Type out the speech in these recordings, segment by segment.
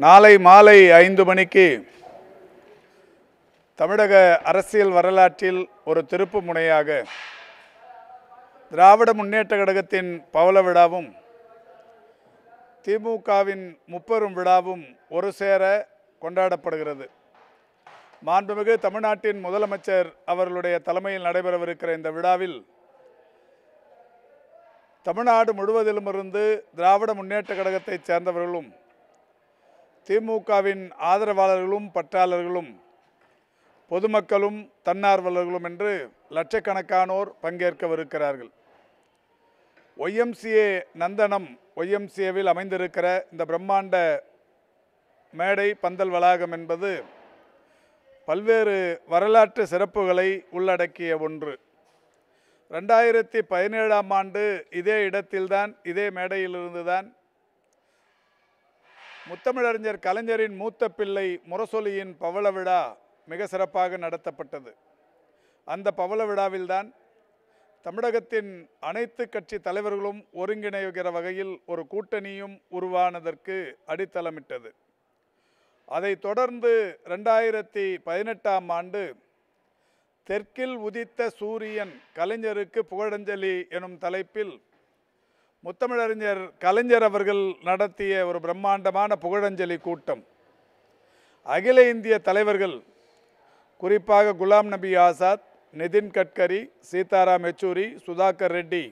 நாளை மாலை 5 மணிக்கு தமிழக அரசியல் வரலாற்றில் ஒரு திருப்பு முனையாக திராவிட முன்னேற்ற கழகத்தின் பவள விழாவும் திமுகவின் முப்பெரும் விழாவும் ஒரு சேர கொண்டாடப்படுகிறது. மாண்புமிகு தமிழ்நாட்டின் முதலமைச்சர் அவர்களுடைய தலைமையில் நடைபெறவிருக்கிற இந்த விழாவில் தமிழ்நாடு முழுவதிலுமிருந்து திராவிட முன்னேற்ற கழகத்தைச் சேர்ந்தவர்களும் திமுகவின் ஆதரவாளர்களும் பற்றாளர்களும் பொதுமக்களும் தன்னார்வலர்களும் என்று லட்சக்கணக்கானோர் பங்கேற்கவிருக்கிறார்கள். YMCA நந்தனம் YMCAவில் அமைந்திருக்கிற இந்த பிரம்மாண்ட மேடை பந்தல் வளாகம் என்பது பல்வேறு வரலாற்று சிறப்புகளை உள்ளடக்கிய ஒன்று. 2017ஆம் ஆண்டு இதே இடத்தில்தான் இதே மேடையிலிருந்துதான் முத்தமிழறிஞர் கலைஞரின் மூத்த பிள்ளை முரசொலியின் பவள விழா மிக சிறப்பாக நடத்தப்பட்டது. அந்த பவள விழாவில்தான் தமிழகத்தின் அனைத்து கட்சி தலைவர்களும் ஒருங்கிணைகிற வகையில் ஒரு கூட்டணியும் உருவானதற்கு அடித்தளமிட்டது. அதைத் தொடர்ந்து 2018ஆம் ஆண்டு தெற்கில் உதித்த சூரியன் கலைஞருக்கு புகழஞ்சலி எனும் தலைப்பில் முத்தமிழறிஞர் கலைஞர் அவர்கள் நடத்திய ஒரு பிரம்மாண்டமான புகழஞ்சலி கூட்டம் அகில இந்திய தலைவர்கள், குறிப்பாக குலாம் நபி ஆசாத், நிதின் கட்கரி, சீதாராம் யெச்சூரி, சுதாகர் ரெட்டி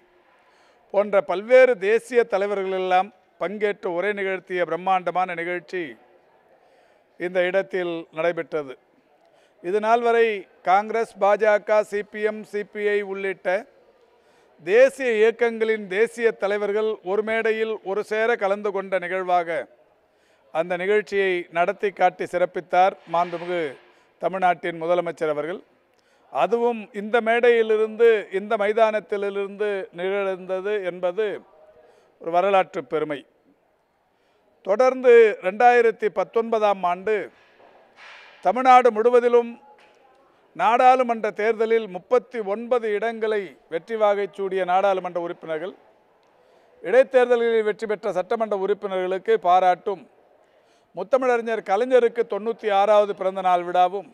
போன்ற பல்வேறு தேசிய தலைவர்களெல்லாம் பங்கேற்று உரை நிகழ்த்திய பிரம்மாண்டமான நிகழ்ச்சி இந்த இடத்தில் நடைபெற்றது. இது நாள் வரை காங்கிரஸ், பாஜக, CPM, CPI உள்ளிட்ட தேசிய இயக்கங்களின் தேசிய தலைவர்கள் ஒரு மேடையில் ஒரு சேர கலந்து கொண்ட நிகழ்வாக அந்த நிகழ்ச்சியை நடத்தி காட்டி சிறப்பித்தார் மாண்புமிகு தமிழ்நாட்டின் முதலமைச்சர் அவர்கள். அதுவும் இந்த மேடையிலிருந்து, இந்த மைதானத்திலிருந்து நிகழ்ந்தது என்பது ஒரு வரலாற்று பெருமை. தொடர்ந்து 2019ஆம் ஆண்டு தமிழ்நாடு முழுவதிலும் நாடாளுமன்ற தேர்தலில் 39 இடங்களை வெற்றி வாகை சூடிய நாடாளுமன்ற உறுப்பினர்கள், இடைத்தேர்தல்களில் வெற்றி பெற்ற சட்டமன்ற உறுப்பினர்களுக்கு பாராட்டும், முத்தமிழறிஞர் கலைஞருக்கு 96வது பிறந்த நாள் விழாவும்,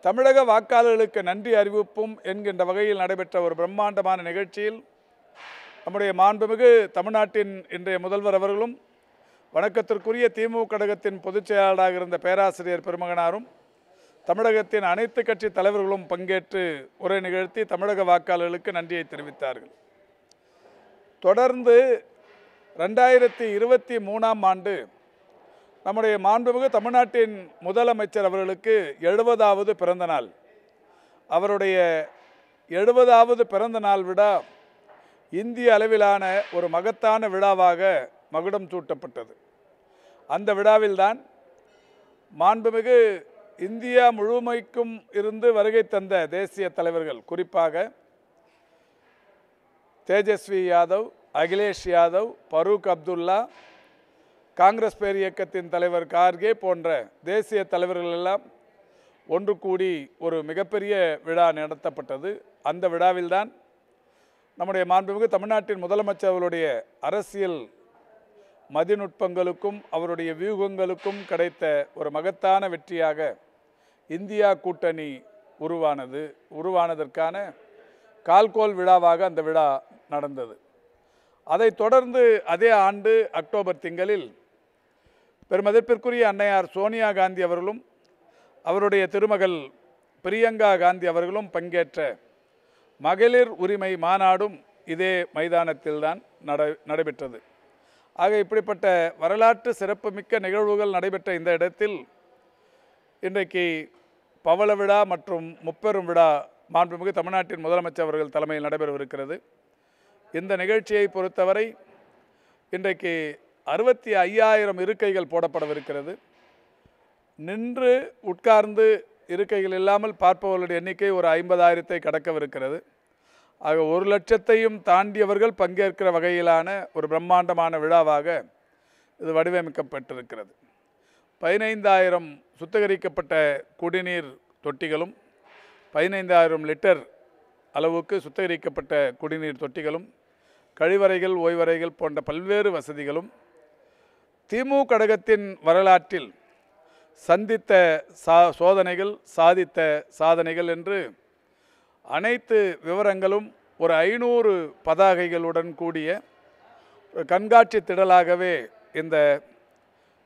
தமிழக வாக்காளர்களுக்கு நன்றி அறிவிப்பும் என்கின்ற வகையில் நடைபெற்ற ஒரு பிரம்மாண்டமான நிகழ்ச்சியில் நம்முடைய மாண்புமிகு தமிழ்நாட்டின் இன்றைய முதல்வர் அவர்களும் வணக்கத்திற்குரிய திமுக கழகத்தின் பொதுச் செயலாளராக இருந்த பேராசிரியர் பெருமகனாரும் தமிழகத்தின் அனைத்து கட்சி தலைவர்களும் பங்கேற்று உரை நிகழ்த்தி தமிழக வாக்காளர்களுக்கு நன்றியை தெரிவித்தார்கள். தொடர்ந்து 2023ஆம் ஆண்டு நம்முடைய மாண்புமிகு தமிழ்நாட்டின் முதலமைச்சர் அவர்களுக்கு 70வது பிறந்த நாள். அவருடைய 70வது பிறந்த நாள் விழா இந்திய அளவிலான ஒரு மகத்தான விழாவாக மகுடம் சூட்டப்பட்டது. அந்த விழாவில்தான் மாண்புமிகு இந்தியா முழுமைக்கும் இருந்து வருகை தந்த தேசிய தலைவர்கள், குறிப்பாக தேஜஸ்வி யாதவ், அகிலேஷ் யாதவ், பரூக் அப்துல்லா, காங்கிரஸ் பேர் இயக்கத்தின் தலைவர் கார்கே போன்ற தேசிய தலைவர்கள் எல்லாம் ஒன்று கூடி ஒரு மிகப்பெரிய விழா நடத்தப்பட்டது. அந்த விழாவில்தான் நம்முடைய மாண்புமிகு தமிழ்நாட்டின் முதலமைச்சர் அவருடைய அரசியல் மதிநுட்பங்களுக்கும் அவருடைய வியூகங்களுக்கும் கிடைத்த ஒரு மகத்தான வெற்றியாக இந்தியா கூட்டணி உருவானதற்கான கால்கோல் விழாவாக அந்த விழா நடந்தது. அதைத் தொடர்ந்து அதே ஆண்டு அக்டோபர் திங்களில் பெருமதிப்பிற்குரிய அன்னையார் சோனியா காந்தி அவர்களும் அவருடைய திருமகள் பிரியங்கா காந்தி அவர்களும் பங்கேற்ற மகளிர் உரிமை மாநாடும் இதே மைதானத்தில்தான் நடைபெற்றது. ஆக இப்படிப்பட்ட வரலாற்று சிறப்புமிக்க நிகழ்வுகள் நடைபெற்ற இந்த இடத்தில் இன்றைக்கு பவள விழா மற்றும் முப்பெரும் விழா மாண்புமிகு தமிழ்நாட்டின் முதலமைச்சர் அவர்கள் தலைமையில் நடைபெறவிருக்கிறது. இந்த நிகழ்ச்சியை பொறுத்தவரை இன்றைக்கு 65,000 இருக்கைகள் போடப்படவிருக்கிறது. நின்று உட்கார்ந்து இருக்கைகள் இல்லாமல் பார்ப்பவர்களுடைய எண்ணிக்கை ஒரு 50,000ஐ கடக்கவிருக்கிறது. ஆக 1 லட்சத்தையும் தாண்டியவர்கள் பங்கேற்கிற வகையிலான ஒரு பிரம்மாண்டமான விழாவாக இது வடிவமைக்கப்பட்டிருக்கிறது. 15,000 சுத்திகரிக்கப்பட்ட குடிநீர் தொட்டிகளும் 15,000 லிட்டர் அளவுக்கு சுத்திகரிக்கப்பட்ட குடிநீர் தொட்டிகளும் கழிவறைகள், ஓய்வறைகள் போன்ற பல்வேறு வசதிகளும் திமு கழகத்தின் வரலாற்றில் சந்தித்த சோதனைகள், சாதித்த சாதனைகள் என்று அனைத்து விவரங்களும் ஒரு 500 பதாகைகளுடன் கூடிய ஒரு கண்காட்சி திடலாகவே இந்த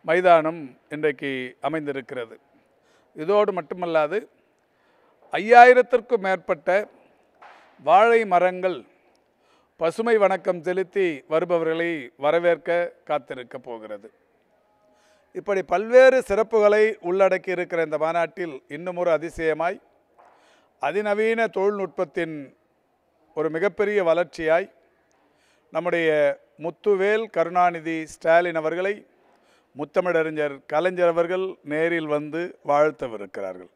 மைதானம் இன்றைக்கு அமைந்திருக்கிறது. இதோடு மட்டுமல்லாது 5000த்திற்கும் மேற்பட்ட வாழை மரங்கள் பசுமை வணக்கம் செலுத்தி வருபவர்களை வரவேற்க காத்திருக்க போகிறது. இப்படி பல்வேறு சிறப்புகளை உள்ளடக்கி இருக்கிற இந்த மாநாட்டில் இன்னும் ஒரு அதிசயமாய் அதிநவீன தொழில்நுட்பத்தின் ஒரு மிகப்பெரிய வளர்ச்சியாய் நம்முடைய முத்துவேல் கருணாநிதி ஸ்டாலின் அவர்களை முத்தமிழறிஞர் கலைஞர் அவர்கள் நேரில் வந்து வாழ்த்தவிருக்கிறார்கள்.